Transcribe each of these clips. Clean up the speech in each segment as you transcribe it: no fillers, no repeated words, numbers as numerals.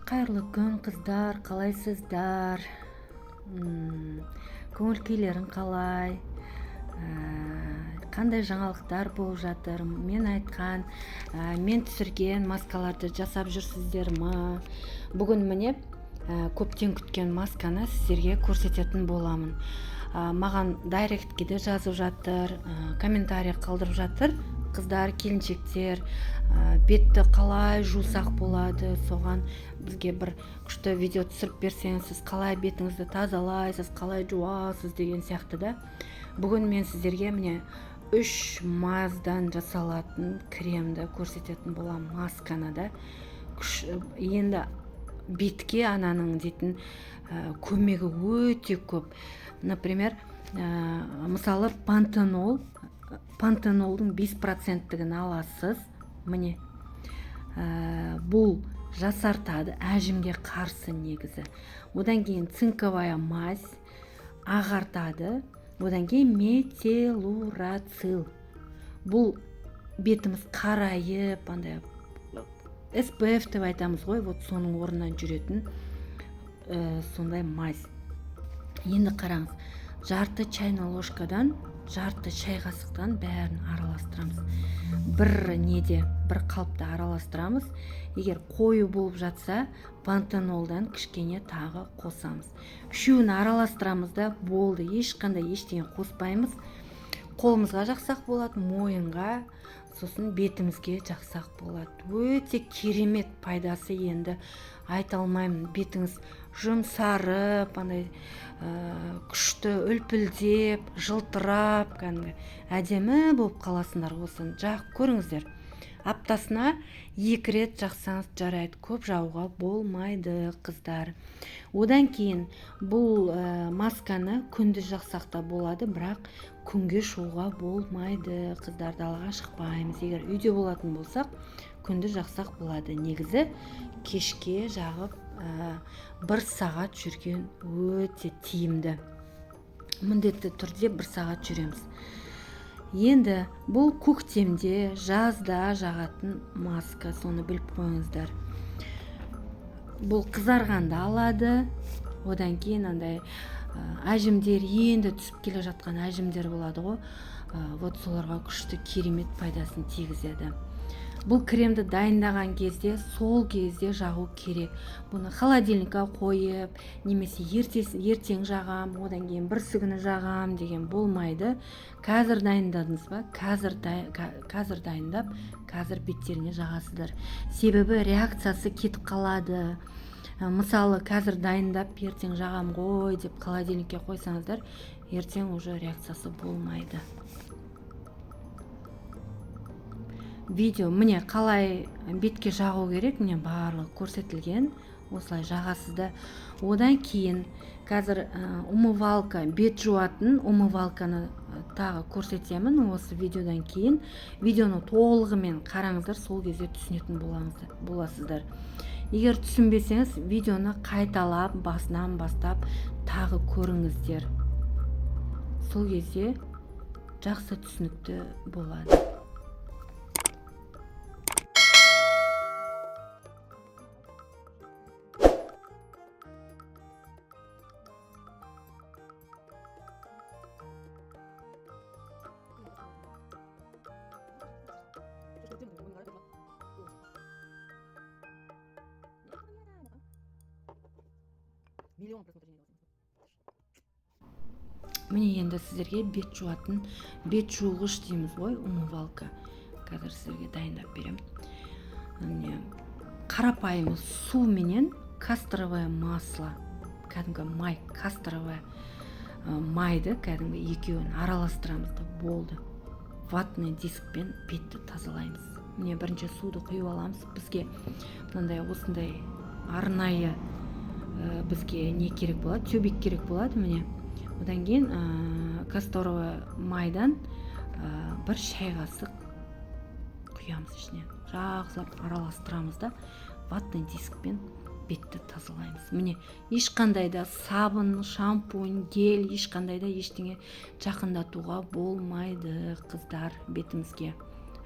Қайырлы күн қыздар, қалайсыздар? Көңіл күйлерің қалай? Қандай жаңалықтар болып жатыр? Мен айтқан, мен түсірген маскаларды жасап жүрсіздер ма? Бүгін міне көптен күткен масканы сіздерге көрсететін боламын. Маған дайректке де жазып жатыр, комментарий қалдырып жатыр. Қыздар, келіншектер, бетті қалай жусақ болады, соған бізге бір күшті видео түсіріп берсеңіз, сіз қалай бетіңізді тазалайсыз, қалай жуасыз деген сияқты да. Бүгін мен сіздерге міне 3 маздан жасалатын кремді көрсететін боламын, масканы да. Енді бетке ананың дейтін көмегі өте көп. Например, мысалы пантенолдың 5%-тігін аласыз. Міне, бұл жасартады, әжімге қарсы негізі. Одан кейін цинковая мазь ағартады. Одан кейін метилурацил. Бұл бетіміз қарайып, SPF деп айтамыз ғой, вот соның орнынан жүретін сондай мазь. Енді қараңыз, жарты чайна ложкадан, жарты шай қасықтан бәрін араластырамыз. Бір қалыпта араластырамыз. Егер қою болып жатса, пантенолдан кішкене тағы қосамыз. Үшеуін араластырамыз да болды. Ешқандай ештеңе қоспаймыз. Қолымызға жақсақ болады, мойынға, сосын бетімізге жақсақ болады. Өте керемет пайдасы, енді айта алмаймын. Бетіңіз жұмсарып, күшті үлпілдеп, жылтырап, әдемі болып қаласыңдар. Осын жақ көріңіздер. Аптасына 2 рет жақсаңыз жарайды, көп жағуға болмайды, қыздар. Одан кейін бұл масканы күндіз жақсақ та болады, бірақ күнге шығуға болмайды, қыздар, далаға шықпаймыз. Егер үйде болатын болсақ, күндіз жақсақ болады. Негізі кешке жағып 1 сағат жүрген өте тиімді. Міндетті түрде 1 сағат жүреміз. Енді бұл көктемде, жазда жағатын маска, соны біліп қойыңыздар. Бұл қызарғанда алады. Одан кейін әжімдер, енді түсіп келе жатқан әжімдер болады ғой. Вот соларға күшті керемет пайдасын тигізеді. Бұл кремді дайындаған кезде, сол кезде жағу керек. Бұны холодильникқа қойып, немесе ертең жағам, одан кейін бүрсігіні жағам деген болмайды. Қазір дайындадыңыз ба? Қазір дайындап, қазір беттеріңе жағасыздар. Себебі реакциясы кетіп қалады. Мысалы, қазір дайындап, ертең жағам ғой деп холодильникке қойсаңыздар, ертең уже реакциясы болмайды. Видео міне қалай бетке жағу керек, міне барлығы көрсетілген. Осылай жағасызда. Одан кейін қазір умывалка, бет жуатын умывалканы тағы көрсетемін осы видеодан кейін. Видеоны толығымен қараңыздар, сол кезде түсінетін боласыздар. Егер түсінбесеңіз, видеоны қайталап, басынан бастап тағы көріңіздер. Сол кезде жақсы түсінікті болады. Міне енді сіздерге бет жуатын, бет жуғыш дейміз ғой, умывалка. Қазір сіздерге дайындап берем. Қарапайым су менен касторовое масло, кәдімгі май, касторовое майды, кәдімгі екеуін араластырамыз да болды. Ватный дискпен бетті тазалаймыз. Міне бірінші суды құйып аламыз. Бізге осындай арнайы бізге не керек болады? Тюбик керек болады, міне. Одан кейін касторовое майдан 1 шай қасық құямыз ішіне. Жақсылап араластырамыз да ватный дискпен бетті тазалаймыз. Міне, ешқандай да сабын, шампунь, гель, ешқандай да ештеңе жақындатуға болмайды, қыздар, бетімізге.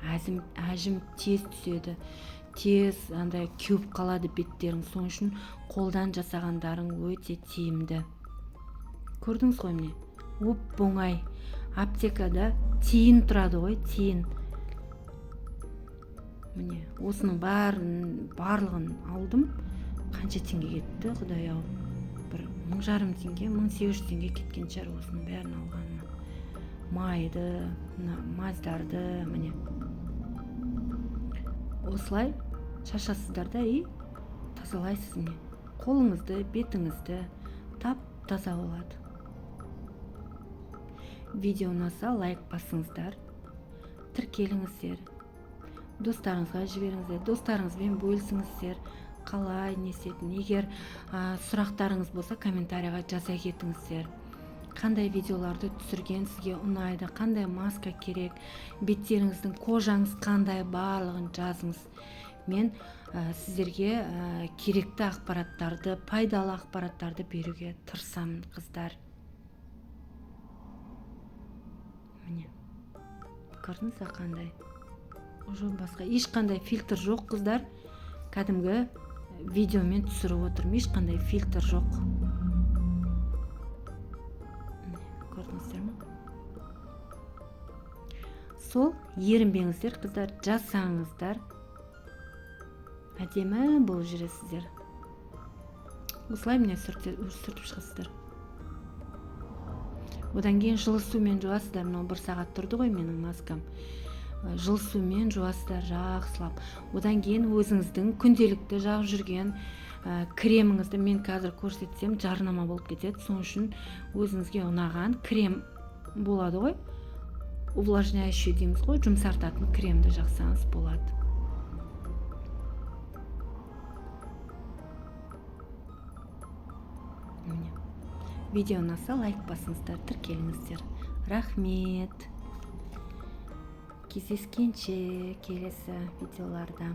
Әжім тез түседі. тез андай күйіп қалады беттерің. Соның үшін қолдан жасағандарың өте тиімді. Көрдіңіз ғой міне. Оп оңай. Аптекада тиын тұрады ғой, тиын. Міне, осының барлығын алдым. Қанша теңге кетті, Құдай-ау. Бір 1500 теңге, 1800 теңге кеткен шығар осының бәрін алғаныма. Майды, маздарды, міне. Осылай шашасыздар да и тазалайсыз міне. Қолыңызды, бетіңізді тап-таза болады. Видео ұнаса лайк басыңыздар, тіркеліңіздер, достарыңызға жіберіңіздер, достарыңызбен бөлісіңіздер, қалай не істейтін. Егер сұрақтарыңыз болса комментарийға жаза кетіңіздер. Қандай видеоларды түсірген сізге ұнайды, қандай маска керек, беттеріңіздің кожаңыз қандай, барлығын жазыңыз. Мен сіздерге керекті ақпараттарды, пайдалы ақпараттарды беруге тырысамын, қыздар. Міне, көрдіңіз қандай? Уже басқа ешқандай фильтр жоқ, қыздар. Кәдімгі видеомен түсіріп отырмын, ешқандай фильтр жоқ. Көрдіңіздер ме? Сол ерінбеңіздер, қыздар, жасаңыздар. Әдемі болып жүресіздер. Осылай міне сүртіп шығасыздар. Одан кейін жылы сумен жуасыздар. Мынау 1 сағат тұрды ғой менің маскам. Жылы сумен жуасыздар жақсылап. Одан кейін өзіңіздің күнделікті жағып жүрген креміңізді мен қазір көрсетсем жарнама болып кетеді. Соның үшін өзіңізге ұнаған крем болады ғой. Увлажняющий дейміз ғой, жұмсартатын кремді жақсаңыз болады. Видео ұнаса лайк басыңыздар, тіркеліңіздер. Рахмет. Кездескенше келесі видеоларда.